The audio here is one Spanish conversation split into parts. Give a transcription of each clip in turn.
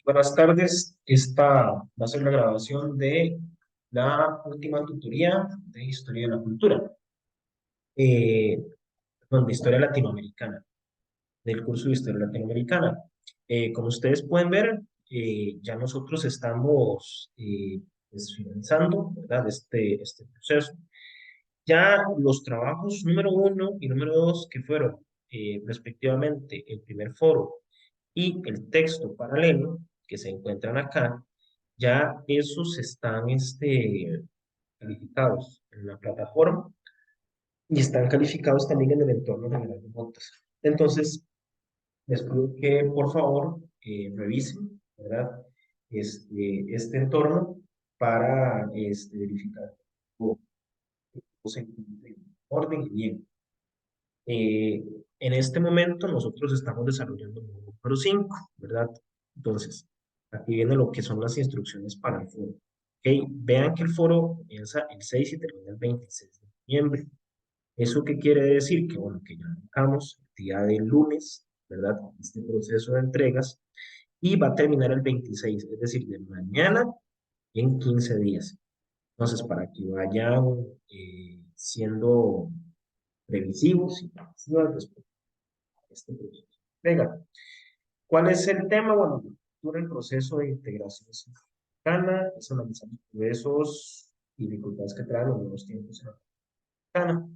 Buenas tardes, esta va a ser la grabación de la última tutoría de Historia de la Cultura, eh, de Historia Latinoamericana, del curso de Historia Latinoamericana. Como ustedes pueden ver, ya nosotros estamos pues, finalizando, ¿verdad? Este proceso. Ya los trabajos número uno y número dos, que fueron respectivamente el primer foro y el texto paralelo, que se encuentran acá, ya esos están calificados en la plataforma y están calificados también en el entorno general de notas. Entonces, les pido que por favor revisen, ¿verdad? Este entorno para verificar que todo se encuentre en orden y bien. Eh, en este momento nosotros estamos desarrollando el módulo número 5, ¿verdad? Entonces, aquí viene lo que son las instrucciones para el foro. Ok, vean que el foro comienza el 6 y termina el 26 de noviembre. ¿Eso qué quiere decir? Que bueno, que ya arrancamos el día del lunes, ¿verdad? Este proceso de entregas y va a terminar el 26, es decir, de mañana en 15 días. Entonces, para que vayan siendo previsivos y previsivas respecto a este proceso. Venga, ¿cuál es el tema? Bueno, dura el proceso de integración centroamericana, es analizando esos dificultades que traen los nuevos tiempos en la americana,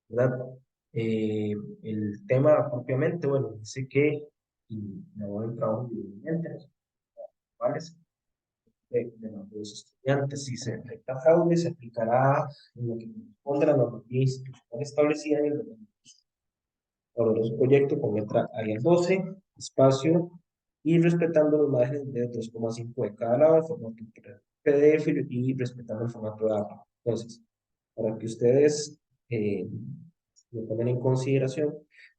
¿verdad? Eh, el tema propiamente, bueno, dice que y me voy a entrar un dividente, ¿cuáles? De los estudiantes, si se detecta fraude, se aplicará en lo que corresponde a la normativa institucional establecida en el reglamento. Valoroso proyecto con letra Arial 12, espacio, y respetando los márgenes de 2,5 de cada lado, formato PDF y respetando el formato de APA. Entonces, para que ustedes lo tomen en consideración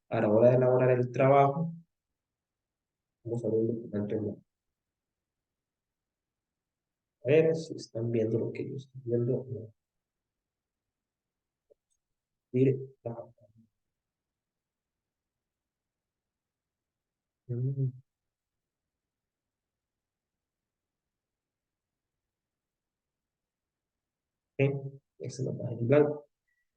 a la hora de elaborar el trabajo, vamos a ver el documento en la- a ver si están viendo lo que yo estoy viendo. No. Mire, mm, ok, esta es la página en blanco.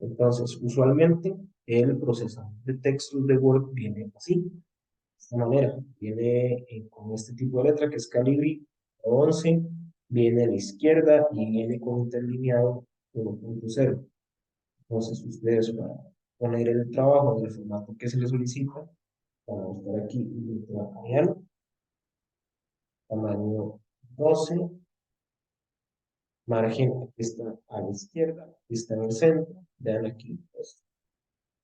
Entonces, usualmente el procesador de textos de Word viene así, de esta manera. Viene con este tipo de letra que es Calibri 11, viene a la izquierda y viene con interlineado 1.0. Entonces, ustedes para poner el trabajo en el formato que se les solicita, van a buscar aquí letra Arial, tamaño 12, margen que está a la izquierda, que está en el centro, vean aquí, pues,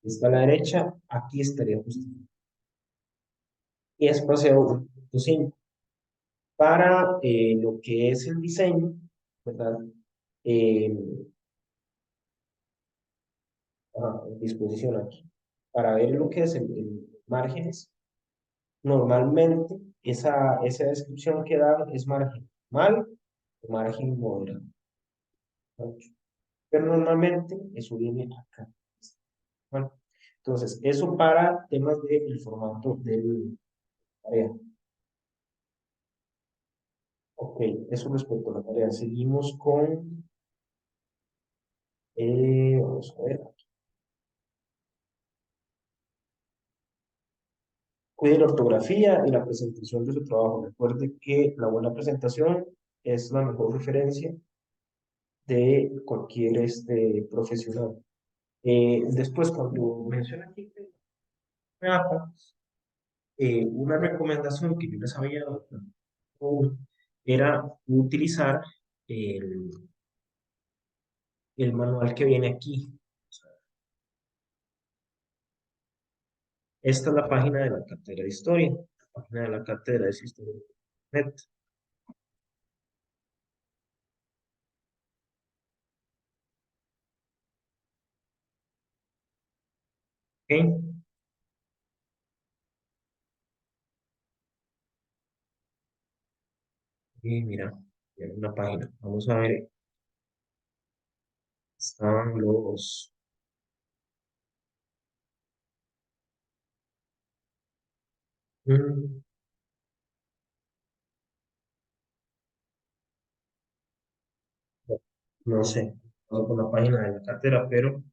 está a la derecha, aquí estaría justificado. Y espaciado 1.5. Para lo que es el diseño, ¿verdad? Eh, disposición aquí. Para ver lo que es el márgenes, normalmente esa descripción que da es margen mal o margen moderado, ¿no? Pero normalmente eso viene acá. Bueno, entonces, eso para temas del formato del tarea. Ok, eso respecto a la tarea. Seguimos con, vamos a ver, cuide la ortografía y la presentación de su trabajo. Recuerde que la buena presentación es la mejor referencia de cualquier profesional. Después, cuando menciona aquí que una recomendación que yo les había dado era utilizar el, el manual que viene aquí. O sea, esta es la página de la cátedra de historia, la página de la cátedra de historia de Internet. ¿Ok? Y mira, hay una página. Vamos a ver, están los... mm, no sé, o por la página de la cartera, pero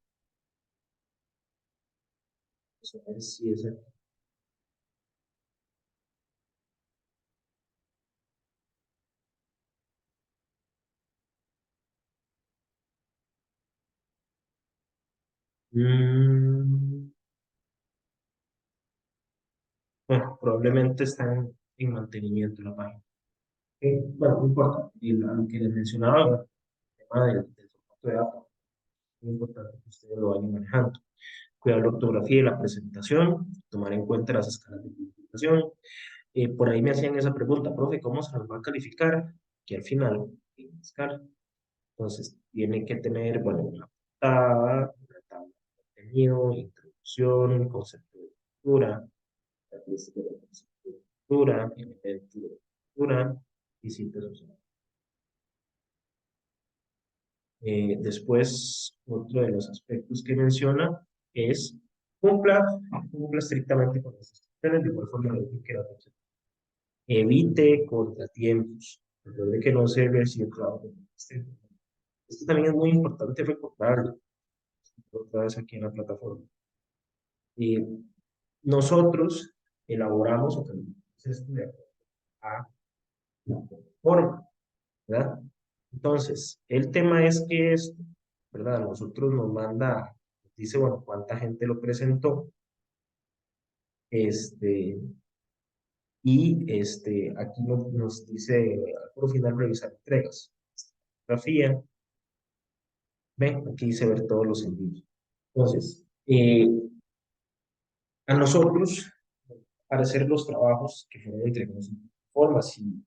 eso es, sí es el- Mm, bueno, probablemente están en mantenimiento la página. Bueno, no importa. Y lo que les mencionaba, el tema del formato de datos, es muy importante que ustedes lo vayan manejando. Cuidar la ortografía y la presentación, tomar en cuenta las escalas de calificación. Por ahí me hacían esa pregunta, profe, ¿cómo se nos va a calificar? Que al final, en la escala. Entonces, tiene que tener, bueno, una tabla de contenido, introducción, concepto de lectura, características de concepto de lectura, elementos de lectura y citas usuarias. Después, otro de los aspectos que menciona es cumpla, cumpla estrictamente con las instrucciones, de igual forma que la fecha. Evite contratiempos. Recuerde que no se recibe el trabajo. Esto también es muy importante recordarlo otra vez aquí en la plataforma. Y nosotros elaboramos o tenemos esto de acuerdo a la plataforma, ¿verdad? Entonces, el tema es que esto, ¿verdad? Nosotros nos manda, dice, bueno, cuánta gente lo presentó, este, aquí nos dice, por final, revisar entregas. Fotografía, ven, aquí dice ver todos los envíos. Entonces, a nosotros, para hacer los trabajos que fueron entregados en forma, si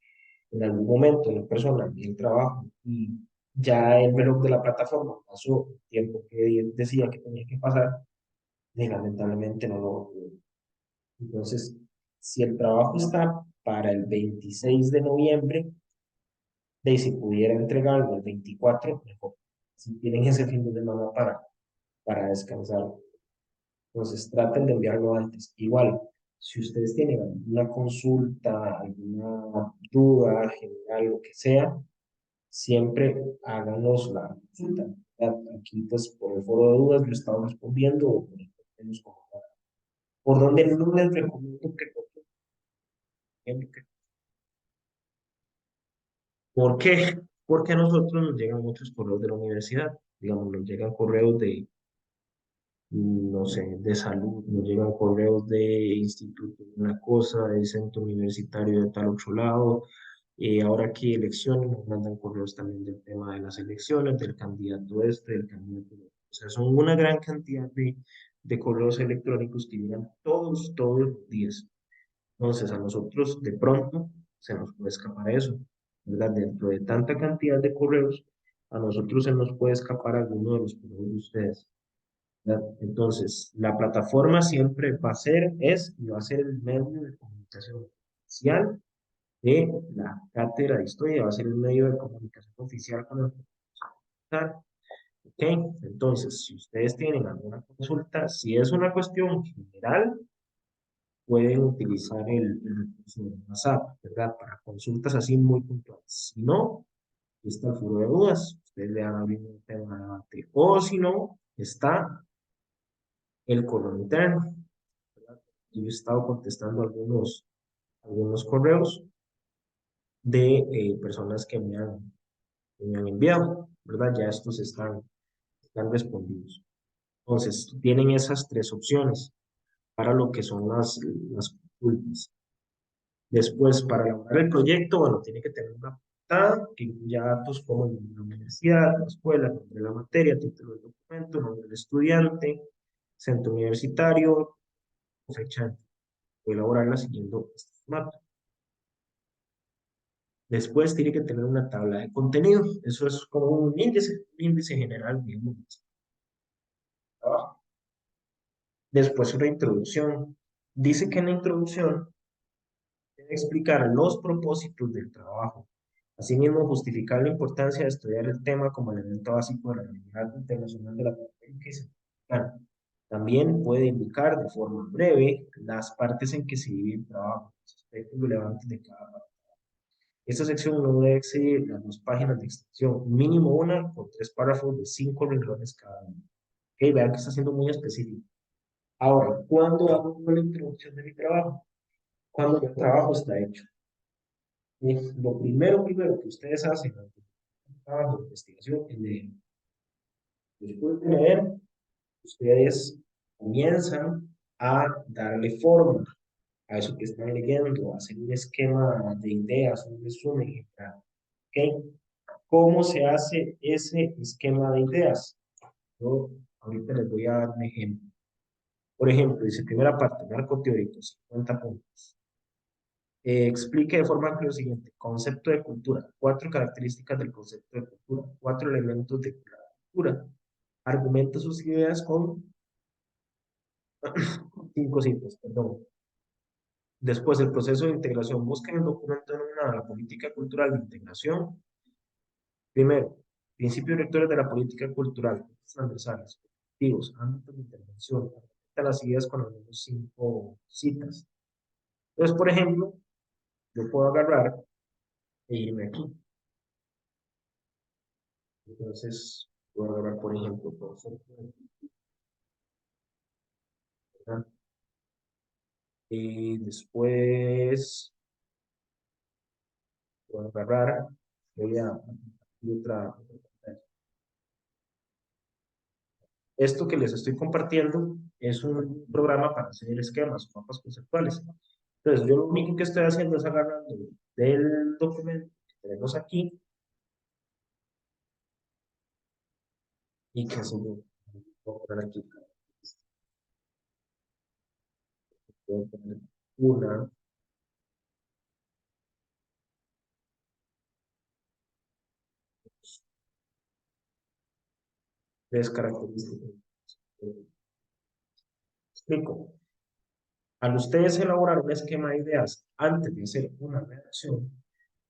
en algún momento la persona envía el trabajo y ya el reloj de la plataforma pasó el tiempo que decía que tenía que pasar, y lamentablemente no lo. Entonces, si el trabajo está para el 26 de noviembre, de si pudiera entregarlo el 24, mejor. Si tienen ese fin de semana para descansar, entonces traten de enviarlo antes. Igual, si ustedes tienen alguna consulta, alguna duda general, lo que sea, siempre háganos la consulta. Aquí, pues, por el foro de dudas, lo estamos respondiendo o por los comentarios. Por donde no les recomiendo que toquen. ¿Por qué? Porque a nosotros nos llegan muchos correos de la universidad. Digamos, nos llegan correos de, no sé, de salud, nos llegan correos de instituto de una cosa, del centro universitario de tal otro lado. Ahora aquí elecciones, nos mandan correos también del tema de las elecciones, del candidato este, del candidato otro. O sea, son una gran cantidad de correos electrónicos que llegan todos los días. Entonces, a nosotros de pronto se nos puede escapar eso, ¿verdad? Dentro de tanta cantidad de correos, a nosotros se nos puede escapar alguno de los correos de ustedes, ¿verdad? Entonces, la plataforma siempre va a ser, es y va a ser el medio de comunicación oficial de la cátedra de historia, va a ser el medio de comunicación oficial con el profesor. ¿Ok? Entonces, si ustedes tienen alguna consulta, si es una cuestión general, pueden utilizar el recurso de WhatsApp, ¿verdad? Para consultas así muy puntuales. Si no, está el foro de dudas, ustedes le dan abrir un tema de debate. O si no, está el correo interno, ¿verdad? Yo he estado contestando algunos correos de personas que me han enviado, ¿verdad? Ya estos están respondidos. Entonces, tienen esas tres opciones para lo que son las consultas. Después, para elaborar el proyecto, bueno, tiene que tener una portada que incluya datos como el nombre de la universidad, la escuela, el nombre de la materia, título del documento, nombre del estudiante, centro universitario, fecha de elaborarla siguiendo este formato. Después tiene que tener una tabla de contenido. Eso es como un índice general, digamos, de trabajo. Después una introducción. Dice que en la introducción debe explicar los propósitos del trabajo. Asimismo, justificar la importancia de estudiar el tema como elemento básico de la realidad internacional de la educación. Bueno, también puede indicar de forma breve las partes en que se divide el trabajo, los aspectos relevantes de cada parte. Esta sección no debe exceder las 2 páginas de extensión, mínimo una con 3 párrafos de 5 renglones cada uno. Ok, vean que está siendo muy específico. Ahora, ¿cuándo hago la introducción de mi trabajo? Cuando el trabajo está hecho. Lo primero que ustedes hacen ante un trabajo de investigación es leer. Después de leer, ustedes comienzan a darle forma a eso que están leyendo, a hacer un esquema de ideas, un resumen general. ¿Ok? ¿Cómo se hace ese esquema de ideas? Yo ahorita les voy a dar un ejemplo. Por ejemplo, dice primera parte, marco teórico, 50 puntos. Explique de forma clara lo siguiente: concepto de cultura, 4 características del concepto de cultura, 4 elementos de la cultura. Argumenta sus ideas con 5 citas, perdón. Después, el proceso de integración. Busquen el documento denominado la política cultural de integración. Primero, principios rectores de la política cultural, transversales, objetivos, ámbitos de intervención. Argumenta las ideas con al menos 5 citas. Entonces, por ejemplo, yo puedo agarrar e irme aquí. Entonces, puedo agarrar, por ejemplo, ¿verdad? Y después puedo agarrar, voy a y otra. Esto que les estoy compartiendo es un programa para hacer esquemas, mapas conceptuales. Entonces, yo lo único que estoy haciendo es agarrando del documento que tenemos aquí y que se lo voy a poner aquí. Voy a poner una, 3 características. Explico. Al ustedes elaborar un esquema de ideas antes de hacer una redacción,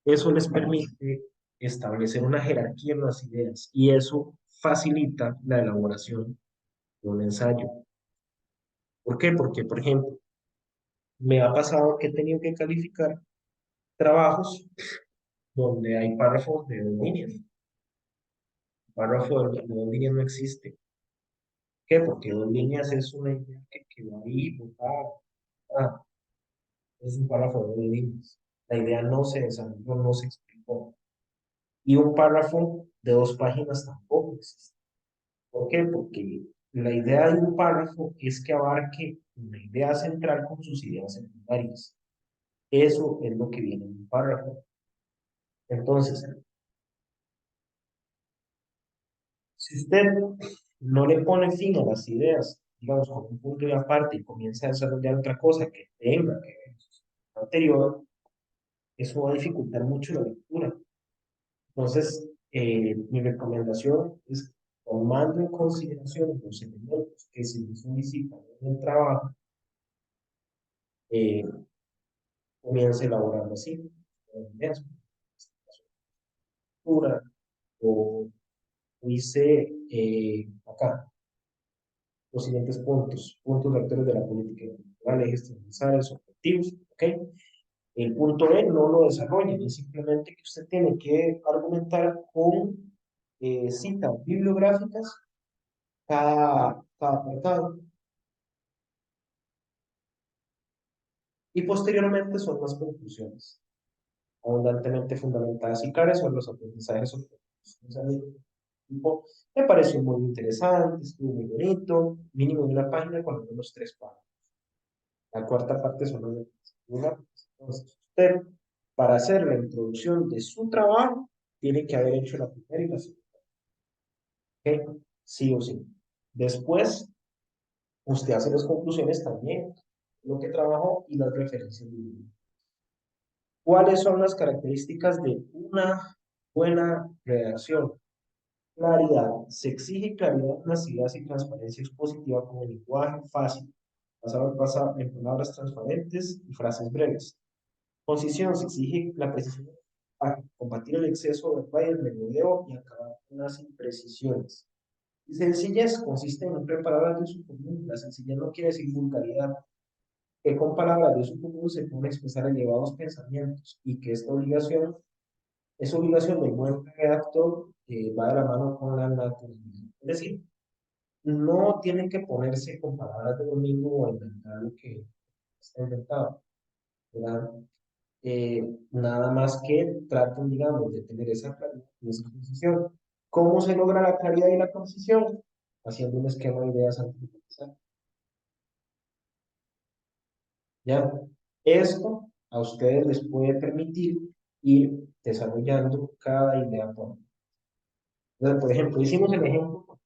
eso les permite establecer una jerarquía en las ideas y eso facilita la elaboración de un ensayo. ¿Por qué? Porque, por ejemplo, me ha pasado que he tenido que calificar trabajos donde hay párrafos de 2 líneas. El párrafo de 2 líneas no existe. ¿Qué? Porque 2 líneas es una idea que quedó ahí botada. Ah, es un párrafo de 2 líneas. La idea no se desarrolló, no se explicó. Y un párrafo de 2 páginas tampoco existe. ¿Por qué? Porque la idea de un párrafo es que abarque una idea central con sus ideas secundarias. Eso es lo que viene en un párrafo. Entonces, si usted no le pone fin a las ideas, digamos, con un punto de aparte y comienza a desarrollar otra cosa que tenga que ver con lo anterior, eso va a dificultar mucho la lectura. Entonces, mi recomendación es, tomando en consideración los elementos que se solicitan en el trabajo, eh, comience elaborando así, ideas, estructura, o dice acá los siguientes puntos: puntos rectores de la política cultural, ejes transversales, objetivos, ¿ok? El punto E no lo desarrolla, es simplemente que usted tiene que argumentar con citas bibliográficas cada apartado. Y posteriormente son las conclusiones, abundantemente fundamentadas y claras sobre los aprendizajes obtenidos. Me pareció muy interesante, estuvo muy bonito, mínimo de una página con al menos 3 páginas. La cuarta parte son los demás. Entonces, usted, para hacer la introducción de su trabajo, tiene que haber hecho la primera y la segunda. ¿Ok? Sí o sí. Después, usted hace las conclusiones también, lo que trabajó y las referencias. ¿Cuáles son las características de una buena redacción? Claridad. Se exige claridad en las ideas y transparencia expositiva con el lenguaje fácil, basado en palabras transparentes y frases breves. Concisión. Se exige la precisión para combatir el exceso de falla, el menudeo y acabar con las imprecisiones. Y sencillez consiste en emplear palabras de uso común. La sencillez no quiere decir vulgaridad. Que con palabras de uso común se pueden expresar elevados pensamientos y que esta obligación Esa obligación del buen redactor va de la mano con la naturaleza. Es decir, no tienen que ponerse con palabras de domingo o inventar lo que está inventado, ¿verdad? Nada más que traten, digamos, de tener esa claridad y esa concisión. ¿Cómo se logra la claridad y la concisión? Haciendo un esquema de ideas antes. ¿Ya? Esto a ustedes les puede permitir ir desarrollando cada idea por. Entonces, por ejemplo, hicimos el ejemplo,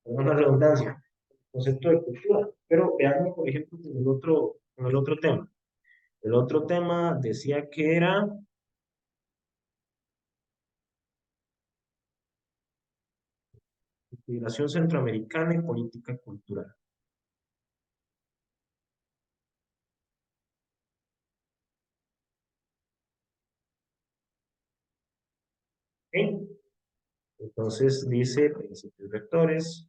con una redundancia, concepto de cultura, pero veamos, por ejemplo, con el otro tema. El otro tema decía que era integración centroamericana y política cultural. ¿Ok? Entonces dice principios rectores,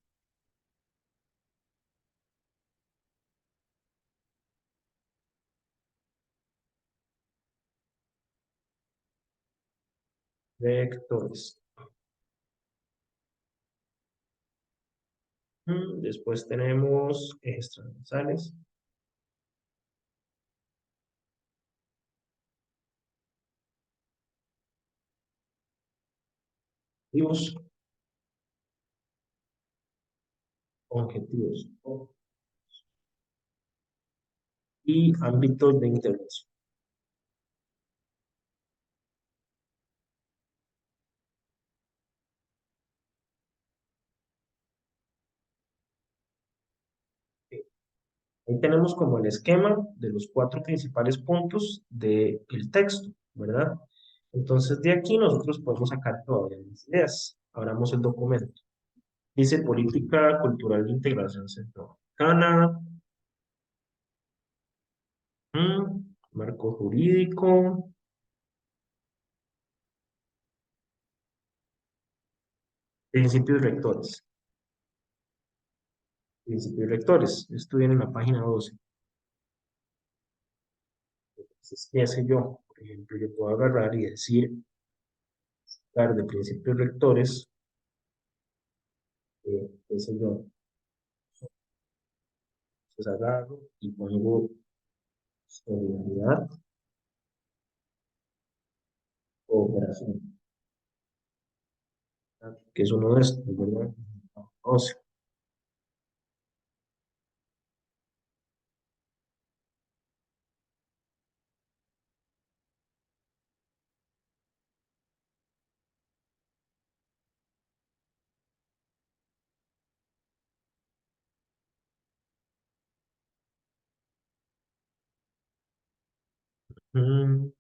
vectores. Después tenemos ejes transversales. Objetivos, objetivos y ámbitos de intervención. Ahí tenemos como el esquema de los cuatro principales puntos del texto, ¿verdad? Entonces de aquí nosotros podemos sacar todavía más ideas. Abramos el documento. Dice política cultural de integración centroamericana, marco jurídico, principios rectores. Principios rectores, estudien en la página 12. Entonces, ¿qué hace yo? Por ejemplo, yo puedo agarrar y decir, hablar de principios rectores, qué sé yo, entonces agarro y pongo solidaridad, cooperación, ¿verdad? Que es uno de estos, ¿verdad? Ocio. Mm,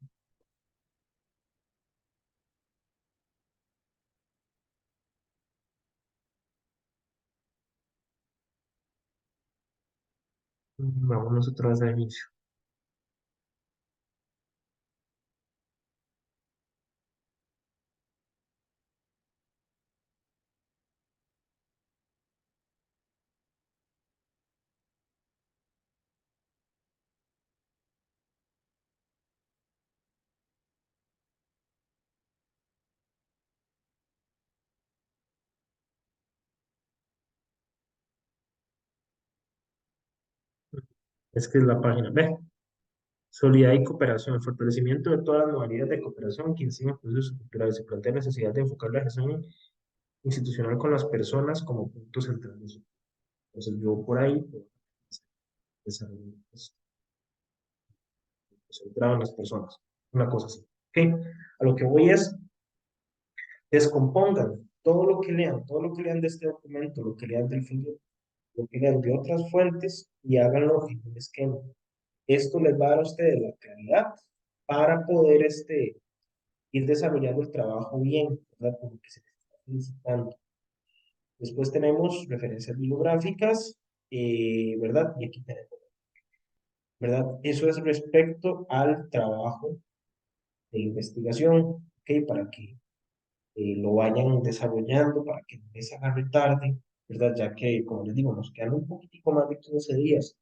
vámonos otra vez al inicio. Es que es la página B. Solidaridad y cooperación, el fortalecimiento de todas las modalidades de cooperación que inciden en procesos culturales. Se plantea la necesidad de enfocar la gestión institucional con las personas como puntos centrales. Entonces, yo por ahí puedo desarrollar esto, centrado en las personas. Una cosa así. ¿Ok? A lo que voy es, descompongan todo lo que lean, todo lo que lean de este documento, lo que lean del folleto, lo que lean de otras fuentes y háganlo en un esquema. Esto les va a dar a ustedes la claridad para poder ir desarrollando el trabajo bien, ¿verdad? Como que se les está solicitando. Después tenemos referencias bibliográficas, ¿verdad? Y aquí tenemos, ¿verdad? Eso es respecto al trabajo de investigación, ¿ok? Para que lo vayan desarrollando, para que no les agarre tarde, ¿verdad? Ya que, como les digo, nos quedan un poquitico más de 15 días.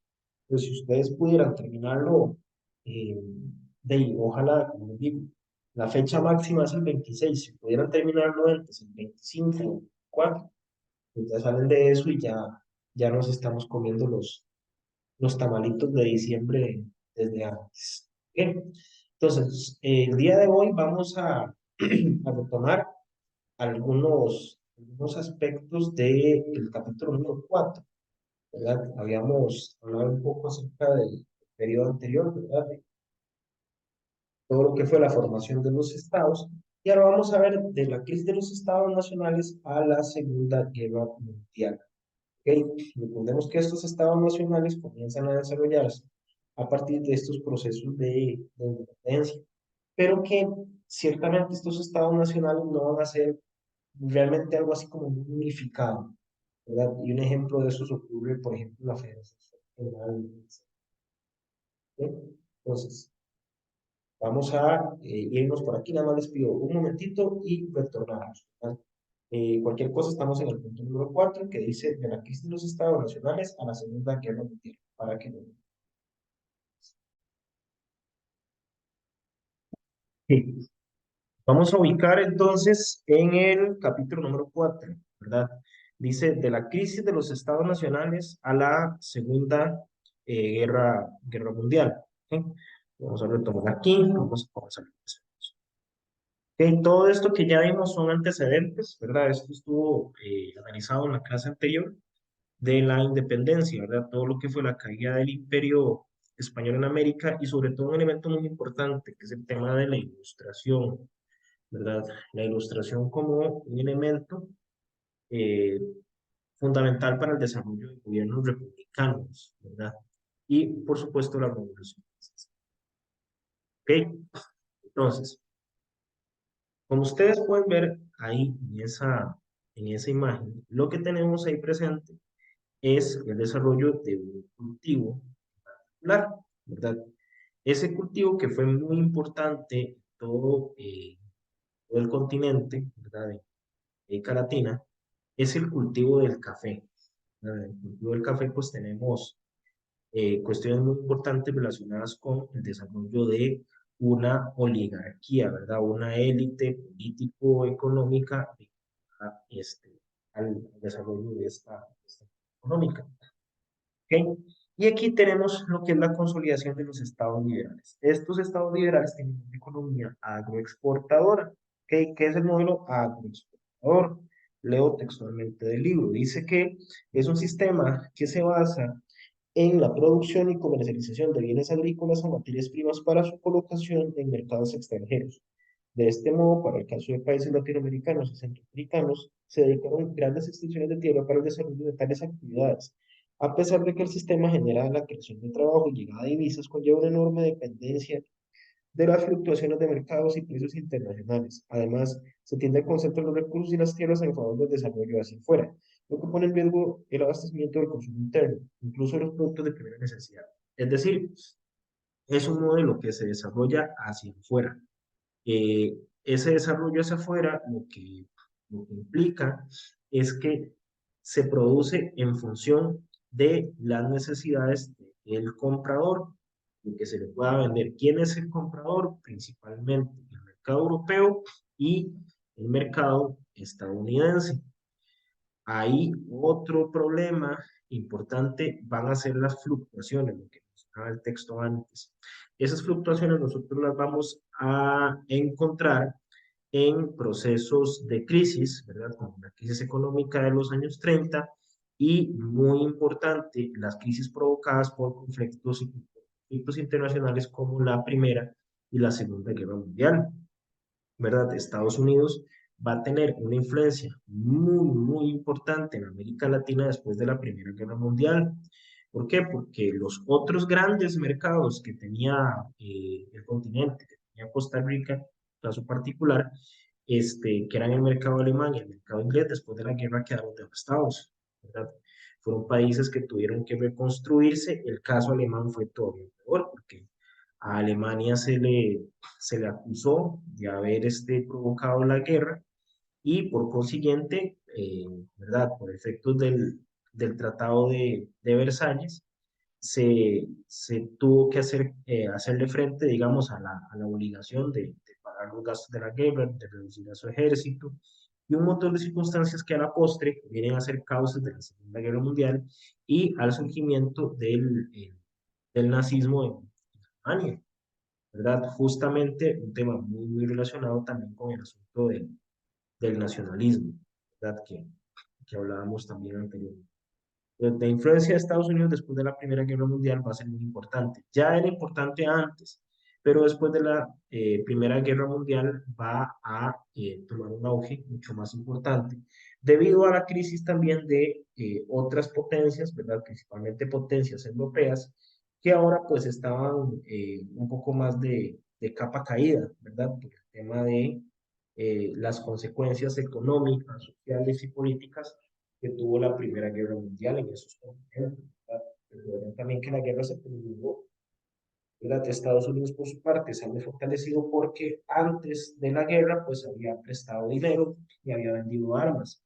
Pero si ustedes pudieran terminarlo, de ahí, ojalá, como les digo, La fecha máxima es el 26. Si pudieran terminarlo antes, el 25, 4, pues ya salen de eso y ya nos estamos comiendo los tamalitos de diciembre desde antes. Bien, entonces, el día de hoy vamos a retomar algunos aspectos del capítulo número 4, ¿verdad? Habíamos hablado un poco acerca del periodo anterior, ¿verdad? De todo lo que fue la formación de los estados. Y ahora vamos a ver de la crisis de los estados nacionales a la Segunda Guerra Mundial. ¿Okay? Recordemos que estos estados nacionales comienzan a desarrollarse a partir de estos procesos de independencia, pero que ciertamente estos estados nacionales no van a ser realmente algo así como muy unificado, ¿verdad? Y un ejemplo de eso ocurre, por ejemplo, en la Federación General. ¿Okay? Entonces, vamos a irnos por aquí, nada más les pido un momentito y retornamos, ¿verdad? Cualquier cosa, estamos en el punto número 4 que dice de la crisis de los estados nacionales a la Segunda Guerra Mundial. Para que no. Sí. Vamos a ubicar entonces en el capítulo número 4, ¿verdad? Dice de la crisis de los estados nacionales a la Segunda Guerra Mundial. ¿Ok? Vamos a retomar aquí, vamos a comenzar. Ok, todo esto que ya vimos son antecedentes, ¿verdad? Esto estuvo analizado en la clase anterior de la independencia, ¿verdad? Todo lo que fue la caída del imperio español en América y sobre todo un elemento muy importante, que es el tema de la ilustración, ¿verdad? La ilustración como un elemento eh, fundamental para el desarrollo de gobiernos republicanos, ¿verdad? Y, por supuesto, la revolución. ¿Ok? Entonces, como ustedes pueden ver ahí en esa imagen, lo que tenemos ahí presente es el desarrollo de un cultivo particular, ¿verdad? Ese cultivo que fue muy importante en todo el continente, ¿verdad? De América Latina, es el cultivo del café. ¿Verdad? En el cultivo del café, pues tenemos cuestiones muy importantes relacionadas con el desarrollo de una oligarquía, ¿verdad? Una élite político-económica al desarrollo de esta económica. ¿Ok? Y aquí tenemos lo que es la consolidación de los estados liberales. Estos estados liberales tienen una economía agroexportadora. ¿Ok? ¿Qué es el modelo agroexportador? Leo textualmente del libro. Dice que es un sistema que se basa en la producción y comercialización de bienes agrícolas o materias primas para su colocación en mercados extranjeros. De este modo, para el caso de países latinoamericanos y centroamericanos, se dedicaron grandes extensiones de tierra para el desarrollo de tales actividades. A pesar de que el sistema genera la creación de trabajo y llegada de divisas, conlleva una enorme dependencia de las fluctuaciones de mercados y precios internacionales. Además, se tiende a concentrar los recursos y las tierras en favor del desarrollo hacia afuera, lo que pone en riesgo el abastecimiento del consumo interno, incluso los productos de primera necesidad. Es decir, es un modelo que se desarrolla hacia afuera. Ese desarrollo hacia afuera lo que implica es que se produce en función de las necesidades del comprador, de que se le pueda vender. ¿Quién es el comprador? Principalmente el mercado europeo y el mercado estadounidense. Ahí otro problema importante van a ser las fluctuaciones, lo que mencionaba el texto antes. Esas fluctuaciones nosotros las vamos a encontrar en procesos de crisis, ¿verdad? Como la crisis económica de los años 30 y, muy importante, las crisis provocadas por conflictos internacionales como la Primera y la Segunda Guerra Mundial. ¿Verdad? Estados Unidos va a tener una influencia muy importante en América Latina después de la Primera Guerra Mundial. ¿Por qué? Porque los otros grandes mercados que tenía el continente, que tenía Costa Rica, caso particular, que eran el mercado alemán y el mercado inglés, después de la guerra quedaron devastados, ¿verdad? Fueron países que tuvieron que reconstruirse. El caso alemán fue todavía peor, porque a Alemania se le acusó de haber provocado la guerra y por consiguiente, ¿verdad? Por efectos del Tratado de Versalles, se tuvo que hacerle frente, digamos, a la obligación de pagar los gastos de la guerra, de reducir a su ejército, y un montón de circunstancias que a la postre vienen a ser causas de la Segunda Guerra Mundial y al surgimiento del nazismo en Alemania, ¿verdad? Justamente un tema muy relacionado también con el asunto del nacionalismo, ¿verdad? Que hablábamos también anteriormente. La influencia de Estados Unidos después de la Primera Guerra Mundial va a ser muy importante. Ya era importante antes, pero después de la Primera Guerra Mundial va a tomar un auge mucho más importante, debido a la crisis también de otras potencias, ¿verdad? Principalmente potencias europeas, que ahora pues estaban un poco más de capa caída, ¿verdad? Por el tema de las consecuencias económicas, sociales y políticas que tuvo la Primera Guerra Mundial en esos continentes, ¿verdad? Recuerden también que la guerra se terminó, ¿verdad? Estados Unidos, por su parte, sale fortalecido porque antes de la guerra, pues había prestado dinero y había vendido armas.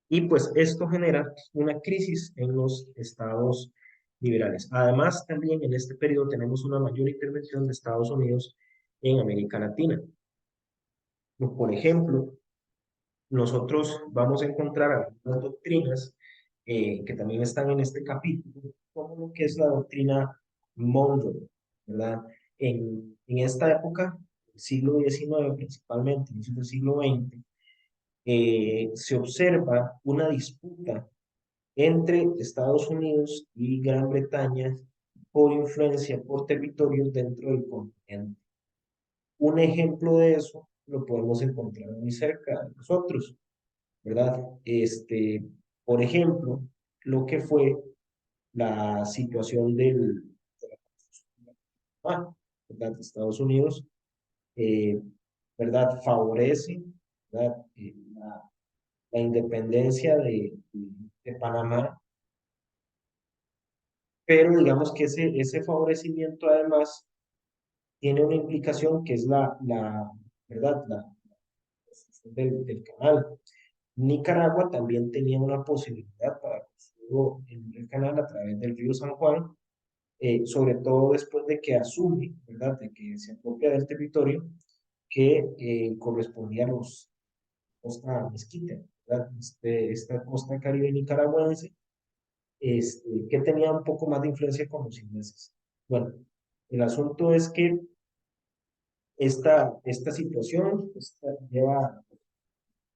Y pues esto genera una crisis en los estados liberales. Además, también en este periodo tenemos una mayor intervención de Estados Unidos en América Latina. Por ejemplo, nosotros vamos a encontrar algunas doctrinas que también están en este capítulo, como lo que es la doctrina Monroe, ¿verdad? En esta época, siglo XIX principalmente, inicio del siglo XX, se observa una disputa entre Estados Unidos y Gran Bretaña por influencia, por territorios dentro del continente. Un ejemplo de eso lo podemos encontrar muy cerca de nosotros, ¿verdad? Por ejemplo, lo que fue la situación ¿verdad? Estados Unidos, eh, ¿verdad? Favorece, ¿verdad? La independencia de Panamá, pero digamos que ese favorecimiento además tiene una implicación que es ¿verdad? La del canal. Nicaragua también tenía una posibilidad para construir el canal a través del río San Juan, sobre todo después de que asume, ¿verdad?, de que se apropia del territorio que correspondía a los costa mezquita, ¿verdad? Esta costa caribe nicaragüense, que tenía un poco más de influencia con los ingleses. Bueno, el asunto es que esta situación lleva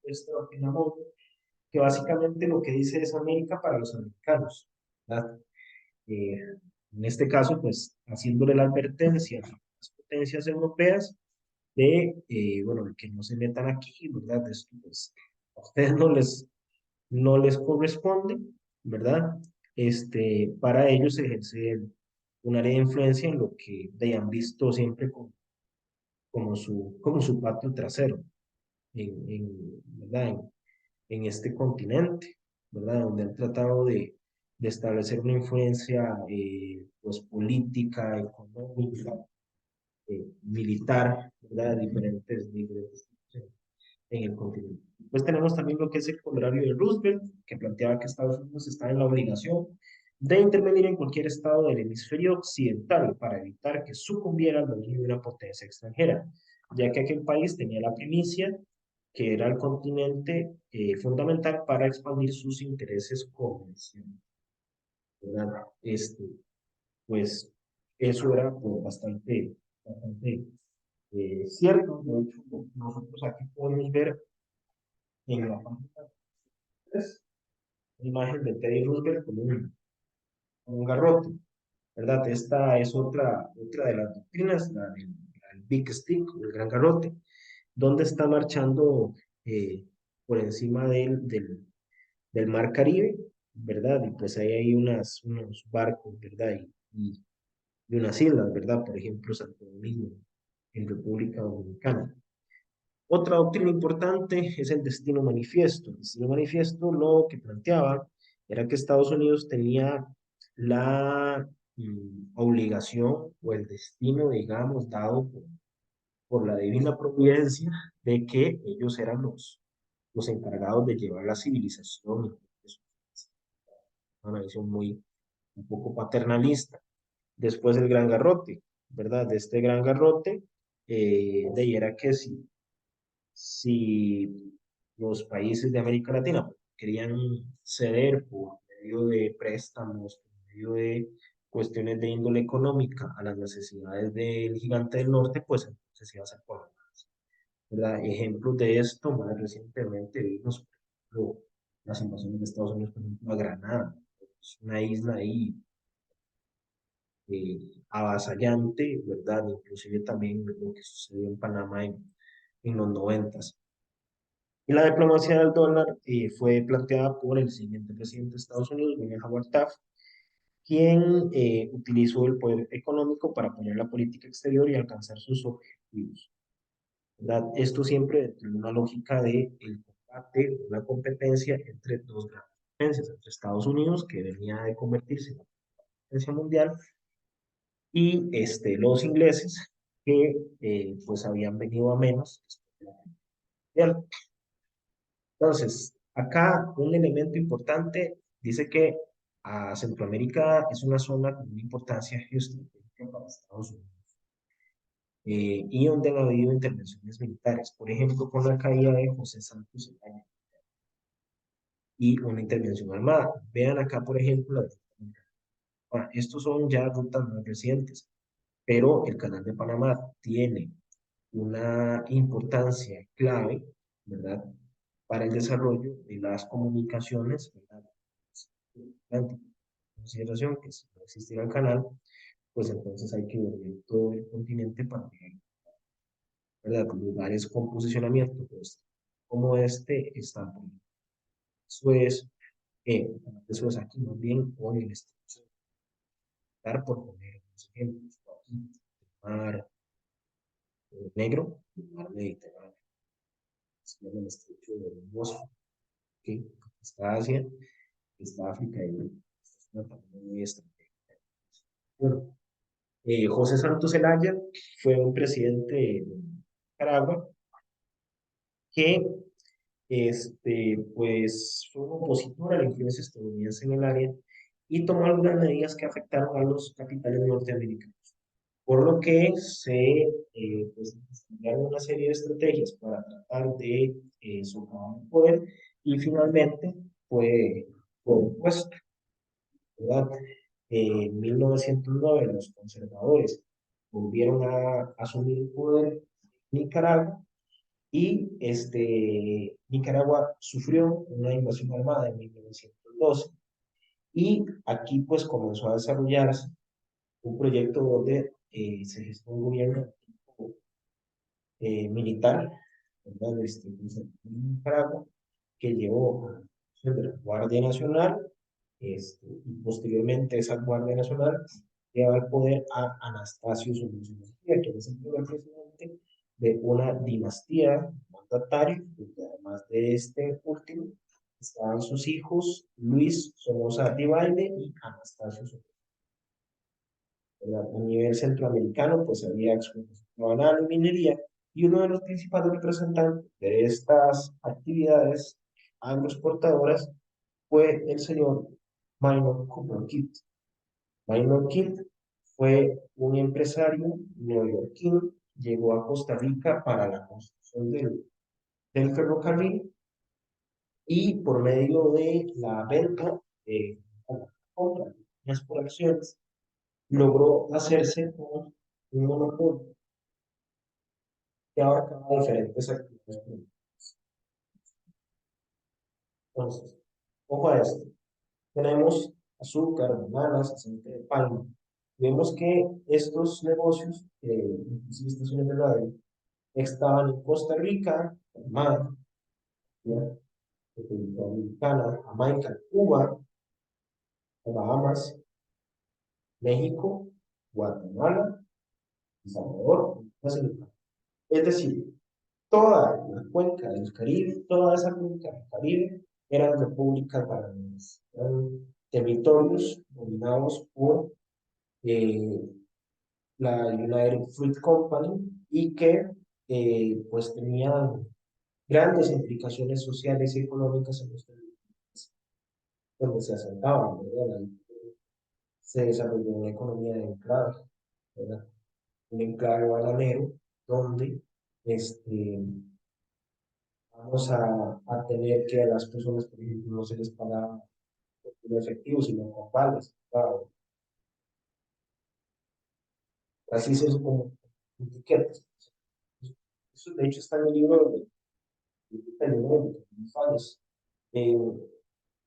esta opinión que básicamente lo que dice es América para los americanos, ¿verdad? Eh, en este caso, pues, haciéndole la advertencia a las potencias europeas bueno, de que no se metan aquí, ¿verdad? Esto, pues, a ustedes no les corresponde, ¿verdad? Para ellos ejercer un área de influencia en lo que de han visto siempre como su patio trasero, ¿verdad? En este continente, ¿verdad? Donde han tratado de establecer una influencia pues, política, económica, militar, ¿verdad? Diferentes en el continente. Pues tenemos también lo que es el corolario de Roosevelt, que planteaba que Estados Unidos está en la obligación de intervenir en cualquier estado del hemisferio occidental para evitar que sucumbiera al dominio de una potencia extranjera, ya que aquel país tenía la primicia que era el continente fundamental para expandir sus intereses comerciales, ¿verdad? Pues eso era pues, bastante cierto. De hecho, nosotros aquí podemos ver en la página 3 una imagen de Teddy Roosevelt con un garrote, ¿verdad? Esta es otra de las doctrinas, la del Big Stick, el gran garrote, donde está marchando por encima del mar Caribe, ¿verdad? Y pues ahí hay unos barcos, ¿verdad? Y unas islas, ¿verdad? Por ejemplo, Santo Domingo, en República Dominicana. Otra doctrina importante es el destino manifiesto. El destino manifiesto lo que planteaba era que Estados Unidos tenía la obligación o el destino, digamos, dado por la divina providencia de que ellos eran los encargados de llevar la civilización. Una visión un poco paternalista. Después el gran garrote, ¿verdad? De este gran garrote de ahí era que si los países de América Latina querían ceder por medio de préstamos, por medio de cuestiones de índole económica a las necesidades del gigante del norte, pues entonces iba a ser por ¿verdad? Ejemplos de esto más recientemente vimos, por ejemplo, las invasiones de Estados Unidos, por ejemplo, a Granada, es una isla ahí avasallante, ¿verdad? Inclusive también lo que sucedió en Panamá en los noventas. Y la diplomacia del dólar fue planteada por el siguiente presidente de Estados Unidos, William Howard Taft, quien utilizó el poder económico para apoyar la política exterior y alcanzar sus objetivos, ¿verdad? Esto siempre dentro de una lógica de el combate, una competencia entre dos grandes potencias, entre Estados Unidos, que venía de convertirse en la potencia mundial, y los ingleses, que pues habían venido a menos después de la Guerra Mundial. Entonces, acá un elemento importante dice que a Centroamérica es una zona con una importancia geoestratégica para Estados Unidos y donde han habido intervenciones militares, por ejemplo, con la caída de José Santos Zelaya y una intervención armada. Vean acá, por ejemplo, estos son ya rutas más recientes, pero el Canal de Panamá tiene una importancia clave, ¿verdad? Para el desarrollo de las comunicaciones, ¿verdad? En consideración que si no existiera el canal, pues entonces hay que volver todo el continente para llegar, ¿verdad? Lugares con posicionamiento, pues, como este, están por Suez, eso es aquí más bien, o en el estrecho de Gibraltar, por poner unos ejemplos, aquí, el mar Negro, el mar Mediterráneo, se llama el estrecho de Bósforo, ¿ok? Está Asia, está África y esta es una también muy estratégica. Bueno, José Santos Zelaya fue un presidente de Nicaragua que pues, fue un opositor a la influencia estadounidense en el área y tomó algunas medidas que afectaron a los capitales norteamericanos, por lo que pues, desarrollaron una serie de estrategias para tratar de socavar el poder y finalmente fue impuesto, ¿verdad? En 1909 los conservadores volvieron a asumir el poder en Nicaragua y Nicaragua sufrió una invasión armada en 1912 y aquí pues comenzó a desarrollarse un proyecto donde se gestó un gobierno militar, ¿verdad? Pues, en Nicaragua, que llevó a la creación de la Guardia Nacional, y posteriormente esa Guardia Nacional lleva al poder a Anastasio Somoza Mejía, que es el primer presidente de una dinastía mandataria, porque además de este último, estaban sus hijos Luis Somoza Rivaide y Anastasio Somoza. A nivel centroamericano, pues había explotación banal y minería, y uno de los principales representantes de estas actividades agroexportadoras fue el señor Minor Cooper Kidd. Minor Kidd fue un empresario neoyorquino, llegó a Costa Rica para la construcción del ferrocarril y por medio de la venta de la compra de las por acciones, logró hacerse con un monopolio que abarcaba diferentes actividades productivas. Entonces, ojo a esto, tenemos azúcar, bananas, aceite de palma. Vemos que estos negocios, inclusive estaciones de radio, estaban en Costa Rica, Panamá, República Dominicana, Jamaica, Cuba, Bahamas, México, Guatemala, El Salvador, es decir, toda la cuenca del Caribe, toda esa cuenca del Caribe eran repúblicas bananeras, eran territorios dominados por eh, la United Fruit Company y que pues tenían grandes implicaciones sociales y económicas en los territorios donde se asentaban, ¿verdad? Ahí se desarrolló una economía de enclave, ¿verdad? Un enclave bananero donde este, vamos a tener que a las personas, por ejemplo, no se les paga en efectivo, sino con vales, claro, así es como etiquetas. Eso de hecho está en el libro de vales.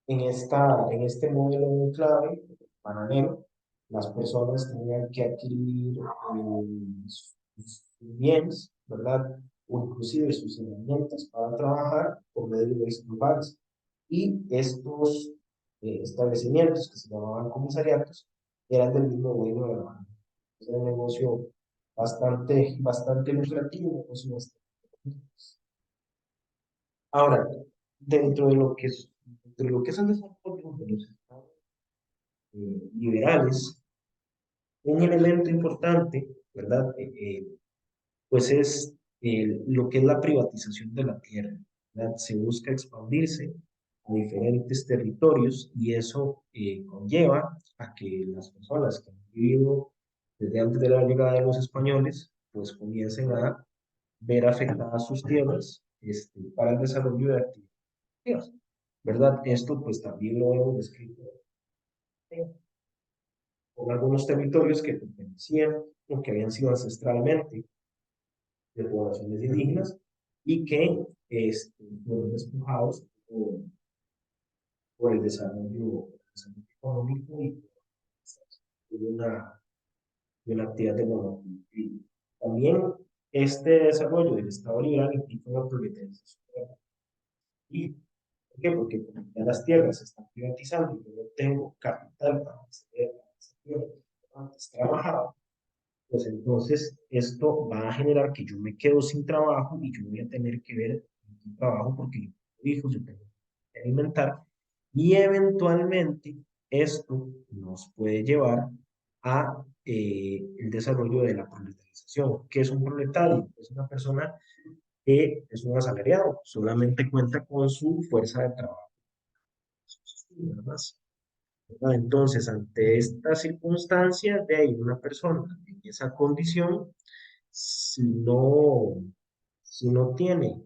En este modelo clave, paralelo, las personas tenían que adquirir sus bienes, ¿verdad? O inclusive sus herramientas para trabajar por medio de estos bares. Y estos establecimientos, que se llamaban comisariatos, eran del mismo dueño de la banda. Era un negocio bastante lucrativo, un negocio Ahora, dentro de lo que es, dentro de lo que es el desarrollo de los estados liberales, un elemento importante, ¿verdad? Pues es lo que es la privatización de la tierra, ¿verdad? Se busca expandirse a diferentes territorios y eso conlleva a que las personas que han vivido desde antes de la llegada de los españoles, pues comiencen a ver afectadas sus tierras para el desarrollo de actividades, ¿verdad? Esto pues también lo hemos descrito con algunos territorios que pertenecían o que habían sido ancestralmente de poblaciones indígenas y que fueron despojados por el desarrollo económico y de una actividad de monocultivo. También este desarrollo del Estado liberal implica una proletarización. ¿Y por qué? Porque como ya las tierras se están privatizando y yo no tengo capital para acceder a esa tierra que antes trabajaba, pues entonces esto va a generar que yo me quedo sin trabajo y yo voy a tener que ver un trabajo porque yo tengo hijos, yo tengo que alimentar y eventualmente esto nos puede llevar a el desarrollo de la proletarización. ¿Qué es un proletario? Es una persona que es un asalariado, solamente cuenta con su fuerza de trabajo, nada más. Entonces, ante esta circunstancia, de ahí una persona en esa condición, si no, si no tiene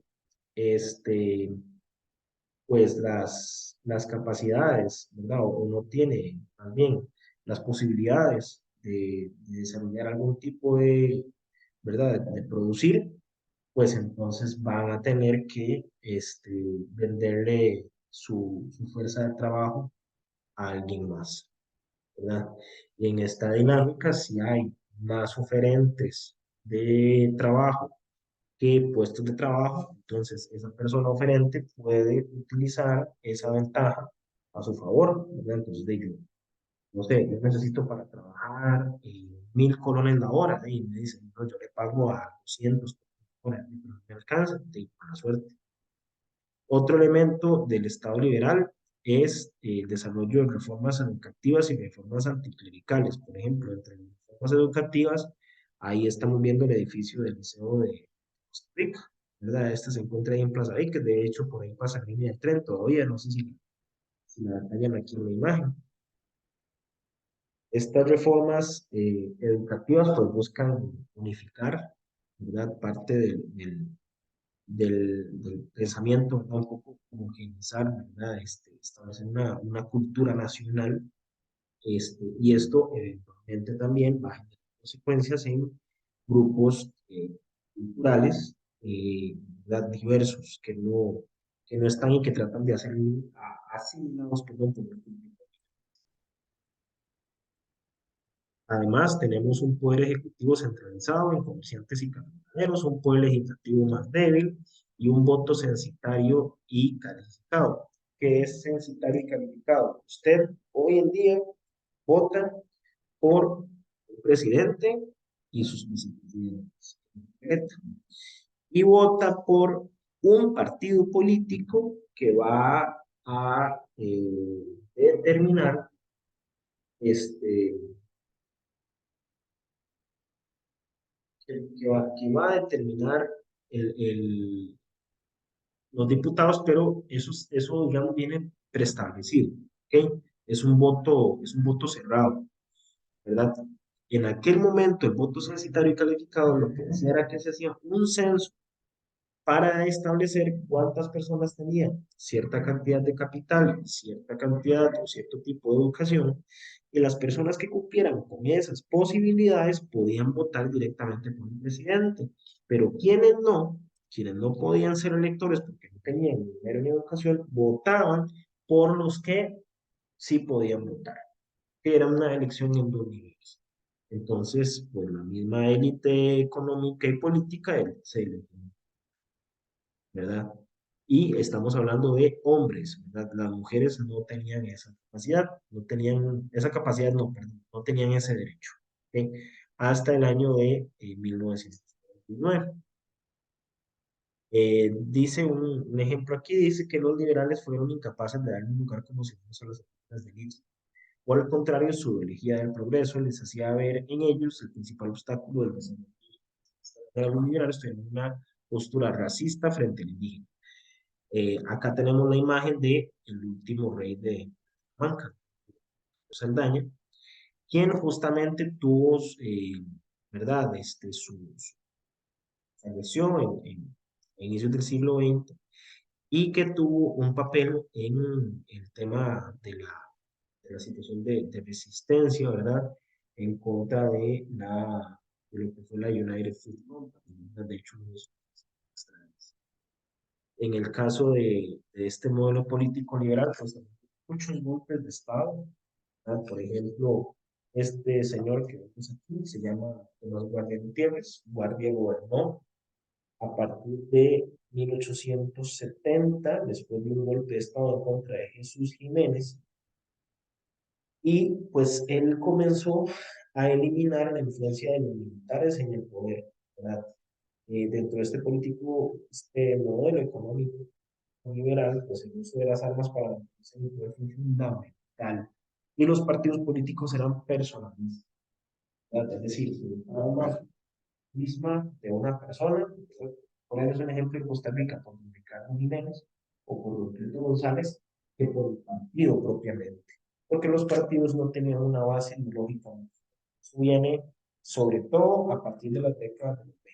este, pues las capacidades, ¿verdad? O no tiene también las posibilidades de desarrollar algún tipo ¿verdad? De producir, pues entonces van a tener que venderle su fuerza de trabajo a alguien más, ¿verdad? Y en esta dinámica, si hay más oferentes de trabajo que puestos de trabajo, entonces esa persona oferente puede utilizar esa ventaja a su favor, ¿verdad? Entonces, de yo, no sé, yo necesito para trabajar 1.000 colones la hora, y me dicen, no, yo le pago a 200 colones, pero no me alcanza, de buena suerte. Otro elemento del Estado liberal es el desarrollo de reformas educativas y reformas anticlericales. Por ejemplo, entre las reformas educativas, ahí estamos viendo el edificio del Liceo de Costa Rica, ¿verdad? Este se encuentra ahí en Plaza que de hecho por ahí pasa la línea de tren todavía, no sé si la detallan aquí en la imagen. Estas reformas educativas pues buscan unificar, ¿verdad? Parte del pensamiento, ¿verdad? Un poco homogeneizar, ¿verdad? Establecer una cultura nacional, y esto eventualmente también va a generar consecuencias en grupos culturales, ¿verdad? Diversos, que no están y que tratan de hacer asimilados, perdón, por el público. Además, tenemos un poder ejecutivo centralizado en comerciantes y capitaleros, un poder legislativo más débil y un voto censitario y calificado. ¿Qué es censitario y calificado? Usted hoy en día vota por el presidente y sus vicepresidentes. Y vota por un partido político que va a determinar este, que va a determinar los diputados, pero eso, digamos, viene preestablecido, ¿ok? Es un voto cerrado, ¿verdad? En aquel momento, el voto censitario y calificado lo que hacía era que se hacía un censo para establecer cuántas personas tenían cierta cantidad de capital, cierta cantidad o cierto tipo de educación, y las personas que cumplieran con esas posibilidades podían votar directamente por el presidente, pero quienes no podían ser electores porque no tenían ni dinero ni educación, votaban por los que sí podían votar, que era una elección en dos niveles. Entonces, pues la misma élite económica y política se eligió, ¿verdad? Y estamos hablando de hombres, ¿verdad? Las mujeres no tenían esa capacidad, no tenían esa capacidad, no, perdón, no tenían ese derecho, ¿ok? Hasta el año de 1949. Dice un ejemplo aquí, dice que los liberales fueron incapaces de dar un lugar como si fuesen las personas de élite. O al contrario, su ideología del progreso les hacía ver en ellos el principal obstáculo del desarrollo. Los liberales tenían una postura racista frente al indígena. Acá tenemos la imagen de el último rey de Manca, Saldaña, quien justamente tuvo, ¿verdad? Su falleció en inicios del siglo XX y que tuvo un papel en el tema de la situación de resistencia, ¿verdad? En contra de lo que fue la United Fruit Company, ¿verdad? De hecho, en el caso de este modelo político liberal, pues muchos golpes de Estado, ¿verdad? Por ejemplo, este señor que vemos aquí se llama Tomás Guardia Gutiérrez. Guardia gobernó a partir de 1870, después de un golpe de Estado en contra de Jesús Jiménez, y pues él comenzó a eliminar la influencia de los militares en el poder, ¿verdad? Dentro de este político, este modelo económico liberal, pues el uso de las armas para la defensa del poder fue fundamental. Y los partidos políticos eran personalistas, ¿verdad? Es decir, una arma misma de una persona, ponerles un ejemplo en Costa Rica, por Ricardo Jiménez o por Roberto González, que por el partido propiamente, porque los partidos no tenían una base ideológica. Eso viene sobre todo a partir de la década de los 20.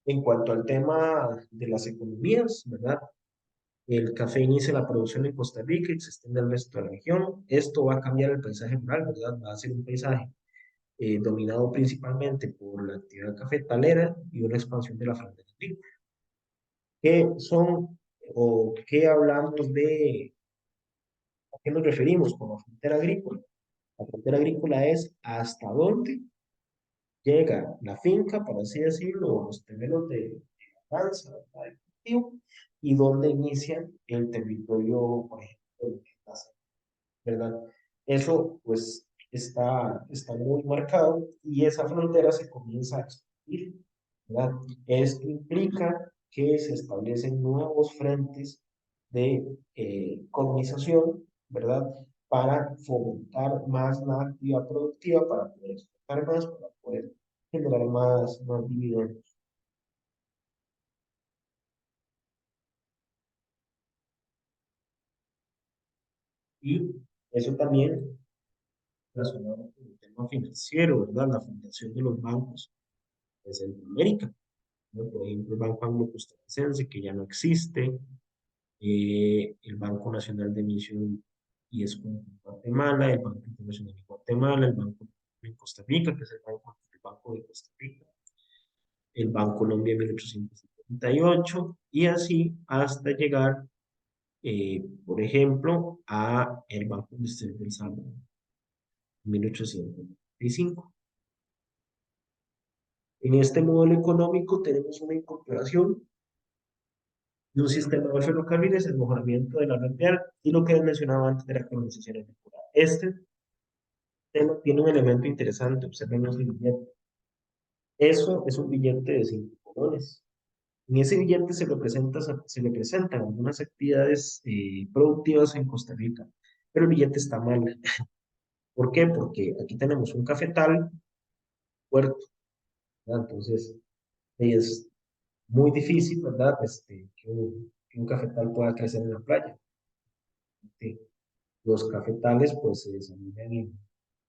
En cuanto al tema de las economías, ¿verdad? El café inicia la producción en Costa Rica y se extiende al resto de la región. Esto va a cambiar el paisaje rural, ¿verdad? Va a ser un paisaje dominado principalmente por la actividad cafetalera y una expansión de la frontera agrícola. ¿Qué son o qué hablamos de, a qué nos referimos con la frontera agrícola? La frontera agrícola es hasta dónde llega la finca, por así decirlo, o los terrenos de labranza, de cultivo, y dónde inicia el territorio, por ejemplo, de casa, ¿verdad? Eso, pues, está muy marcado y esa frontera se comienza a expandir, ¿verdad? Esto implica que se establecen nuevos frentes de colonización, ¿verdad? Para fomentar más la actividad productiva, para poder exportar más, para poder generar más dividendos. Y eso también relacionado con el tema financiero, ¿verdad? La fundación de los bancos en Centroamérica, ¿no? Por ejemplo, el Banco Anglo Costarricense, que ya no existe, el Banco Nacional de Emisión y Escudo en Guatemala, el Banco Internacional de Guatemala, el Banco de Costa Rica, que es el Banco de Costa Rica, el Banco Colombia en 1878, y así hasta llegar, por ejemplo, a el Banco Industrial del Salvador en 1895. En este modelo económico tenemos una incorporación de un sistema de ferrocarriles, el mejoramiento de la red vial y lo que mencionaba antes de la colonización agrícola. Este tema tiene un elemento interesante, observen el billete. Eso es un billete de 5 colones. En ese billete se le presentan algunas actividades productivas en Costa Rica, pero el billete está mal. ¿Por qué? Porque aquí tenemos un cafetal, puerto, ¿verdad? Entonces es muy difícil, ¿verdad? Que un cafetal pueda crecer en la playa. Los cafetales pues se desarrollan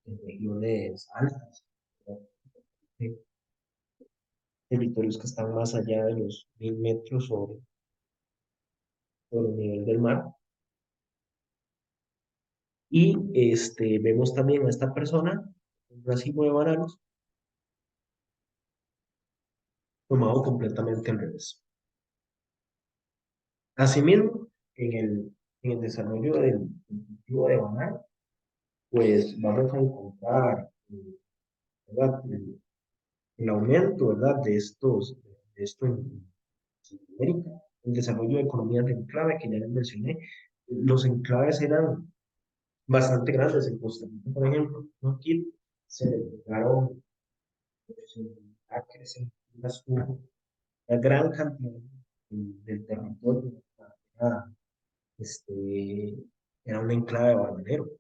en regiones altas, ¿verdad? En territorios que están más allá de los 1000 metros sobre el nivel del mar. Y vemos también a esta persona, un racimo de bananos, tomado completamente al revés. Asimismo, en el desarrollo del cultivo de banano, pues vamos a encontrar, ¿verdad? El aumento, ¿verdad? De esto en América, el desarrollo de economías de enclave, que ya les mencioné. Los enclaves eran bastante grandes en Costa Rica, por ejemplo, ¿no? Aquí se dedicaron pues, acres, en una gran cantidad del territorio. Era, este, era un enclave bananero,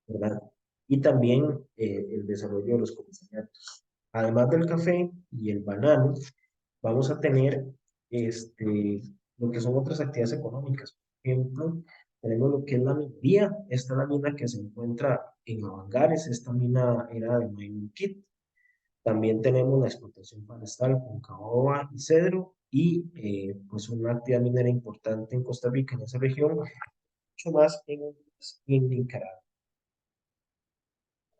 ¿verdad? Y también el desarrollo de los comisariatos. Además del café y el banano, vamos a tener lo que son otras actividades económicas. Por ejemplo, tenemos lo que es la minería. Esta es la mina que se encuentra en Avangares. Esta mina era de Mining Kit. También tenemos la explotación forestal con caoba y cedro y pues una actividad minera importante en Costa Rica, en esa región, mucho más en Nicaragua.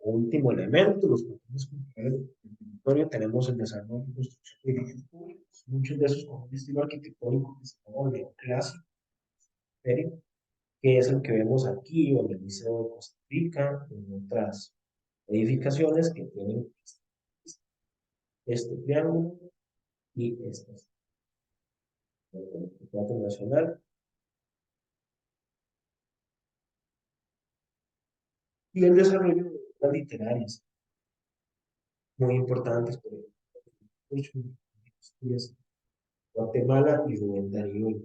Último elemento, los patrones culturales del territorio, tenemos el desarrollo y construcción de edificios públicos, muchos de esos con un estilo arquitectónico que se llama neoclásico, que es el que vemos aquí, o en el Liceo de Costa Rica, en otras edificaciones que tienen este triángulo y este el Teatro Nacional, y el desarrollo de obras literarias muy importantes, por ejemplo, Guatemala y Rubén Darío.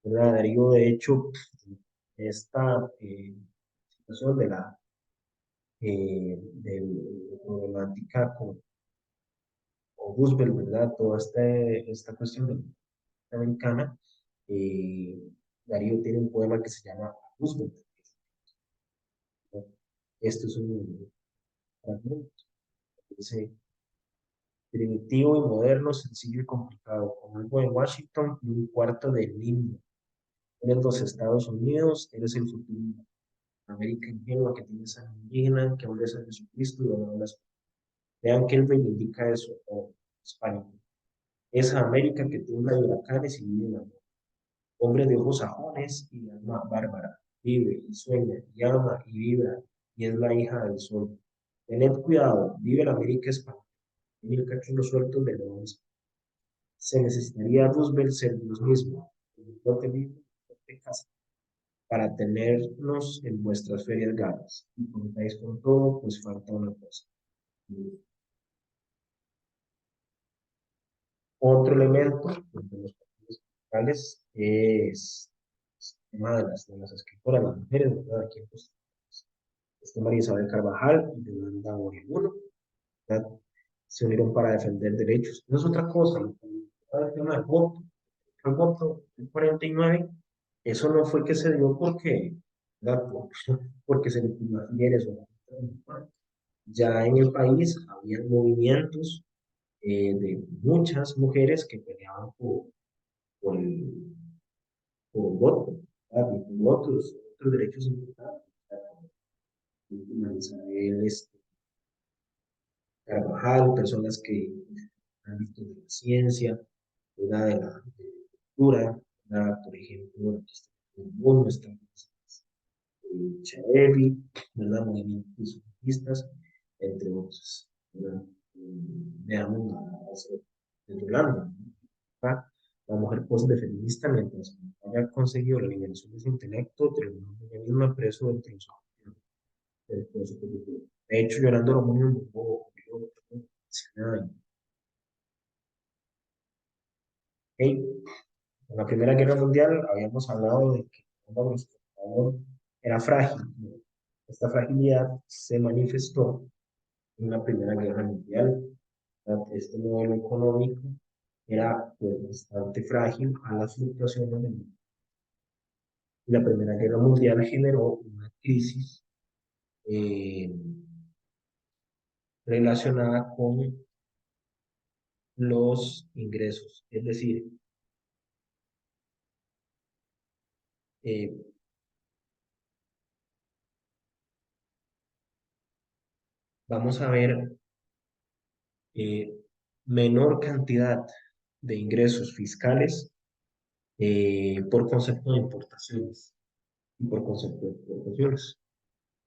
¿Verdad? Darío, de hecho, esta situación de la problemática con Roosevelt, ¿verdad? Toda esta cuestión de la americana, eh, Darío tiene un poema que se llama Roosevelt, ¿no? Esto es un fragmento, dice, primitivo y moderno, sencillo y complicado, con algo de Washington y un cuarto de himno. Eres los Estados Unidos, eres el futuro. América ingenua que tiene sangre indígena, que aún es a Jesucristo y honra las. Vean que él reivindica eso, o España. Esa América que tiene huracanes y vive en amor. Hombre de ojos sajones y de alma bárbara. Vive y sueña y ama y vibra y es la hija del sol. Tened cuidado, vive la América española. Mil cachorros sueltos de leones. Se necesitaría Roosevelt ser Dios mismo. No te casa para tenernos en vuestras ferias galas. Y contáis con todo, pues falta una cosa. Otro elemento de los partidos principales es el tema de las escritoras, las mujeres, ¿verdad? Aquí en Costa Rica. María Isabel Carvajal y Yolanda Orejuno, ¿verdad? Se unieron para defender derechos. No es otra cosa, el tema del voto, el voto del 49, eso no fue que se dio ¿verdad? Porque se le pidió a Figueres o ya en el país había movimientos de muchas mujeres que peleaban por el, por el voto, ¿verdad? Y por otros derechos importantes. Isabel Carvajal, personas que han visto de la ciencia, ¿verdad? De la cultura, ¿verdad? Por ejemplo, aquí está el mundo, está Chaevi, ¿verdad? Movimientos feministas, entre otros. ¿Verdad? Veamos de Yolanda, ¿verdad? La mujer post-feminista, mientras haya conseguido la liberación de su intelecto, terminó ella misma preso dentro de su de hecho, Llorando lo murió murió hace nada. En la Primera Guerra Mundial habíamos hablado de que nuestro favor era frágil. Esta fragilidad se manifestó en la Primera Guerra Mundial. Este modelo económico era pues, bastante frágil a las fluctuaciones del mundo. La Primera Guerra Mundial generó una crisis eh, relacionada con los ingresos. Es decir, eh, vamos a ver eh, menor cantidad de ingresos fiscales por concepto de importaciones y por concepto de exportaciones.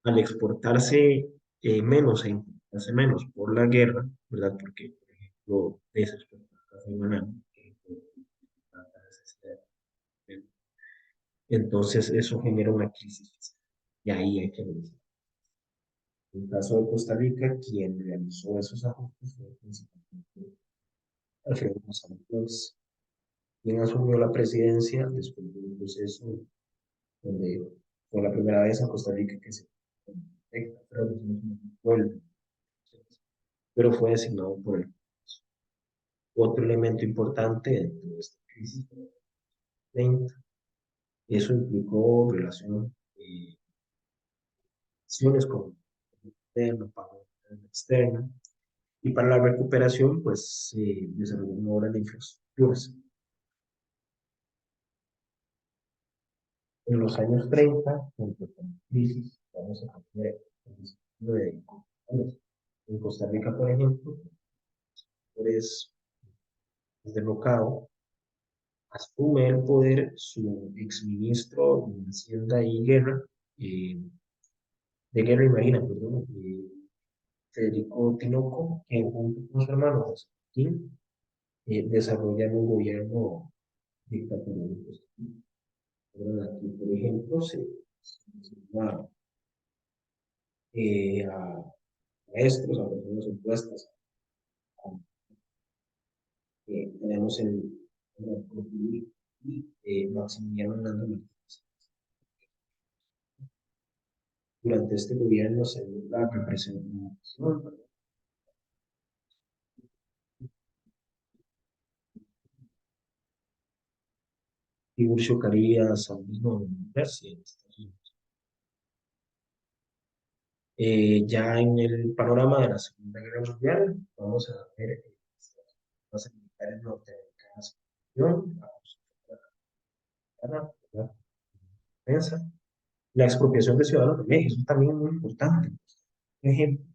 Al exportarse menos e importarse menos por la guerra, ¿verdad? Porque, por ejemplo, esas exportaciones de banano, entonces eso genera una crisis fiscal. Y ahí hay que revisar. En el caso de Costa Rica, quien realizó esos ajustes fue principalmente Alfredo González Flores, quien asumió la presidencia después de un proceso donde fue la primera vez en Costa Rica que se vuelve, pero fue designado por el Congreso. Otro elemento importante dentro de esta crisis fue 30. Eso implicó relación, acciones con el interno, pago externa, y para la recuperación, pues desarrolló una obra de infraestructuras. En los años 30, junto con la crisis, vamos a tener el desarrollo de computadores. En Costa Rica, por ejemplo, es derrocado, asume el poder su exministro de Hacienda y Guerra, eh, de Guerra y Marina, perdón, Federico Tinoco, que junto con su hermano José Martín desarrollan un gobierno dictatorial en Costa Rica. Aquí, por ejemplo, se va a maestros, a personas opuestas. Tenemos el y Maximiliano Hernández Martínez. Durante este gobierno se dio la representación Tiburcio Carías al mismo Universidad. Ya en el panorama de la Segunda Guerra Mundial, vamos a ver las militares norteamericanas la defensa, la expropiación de ciudadanos de México, eso también es muy importante. Por ejemplo,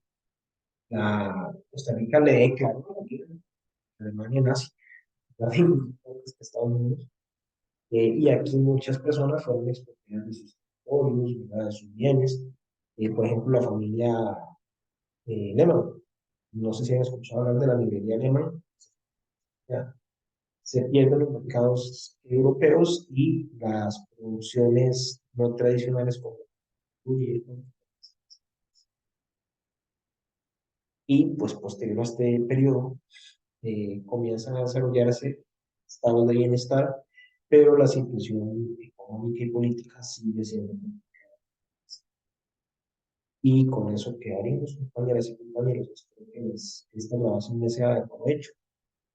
la Costa Rica le declaró a Alemania nazi, Estados Unidos, y aquí muchas personas fueron expropiadas de sus territorios, de sus bienes. Por ejemplo, la familia Lehmann. No sé si han escuchado hablar de la librería Lehmann. Ya, se pierden los mercados europeos y las producciones no tradicionales como y pues posterior a este periodo comienzan a desarrollarse estados de bienestar, pero la situación económica y política sigue siendo. Y con eso quedaremos, compañeras y compañeros. Espero que esta grabación les sea de provecho.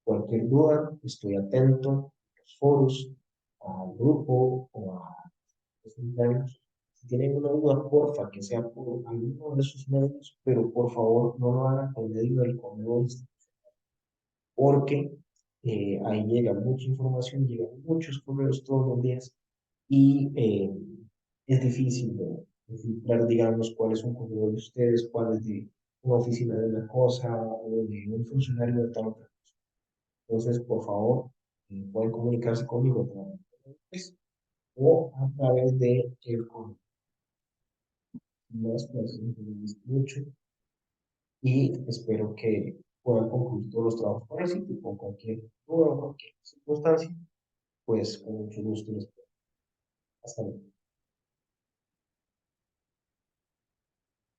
Cualquier duda, estoy atento a los foros, al grupo o a los internos. Si tienen una duda, porfa, que sea por alguno de esos medios, pero por favor no lo hagan por medio del correo, porque ahí llega mucha información, llegan muchos correos todos los días y es difícil de filtrar, digamos, cuál es un correo de ustedes, cuál es de una oficina de una cosa o de un funcionario de tal otra cosa. Entonces, por favor, pueden comunicarse conmigo a través de pues, o a través de el correo. Más, pues, mucho y espero que puedan concluir todos los trabajos por éxito y con cualquier duda o cualquier circunstancia, pues con mucho gusto les puedo. Hasta luego.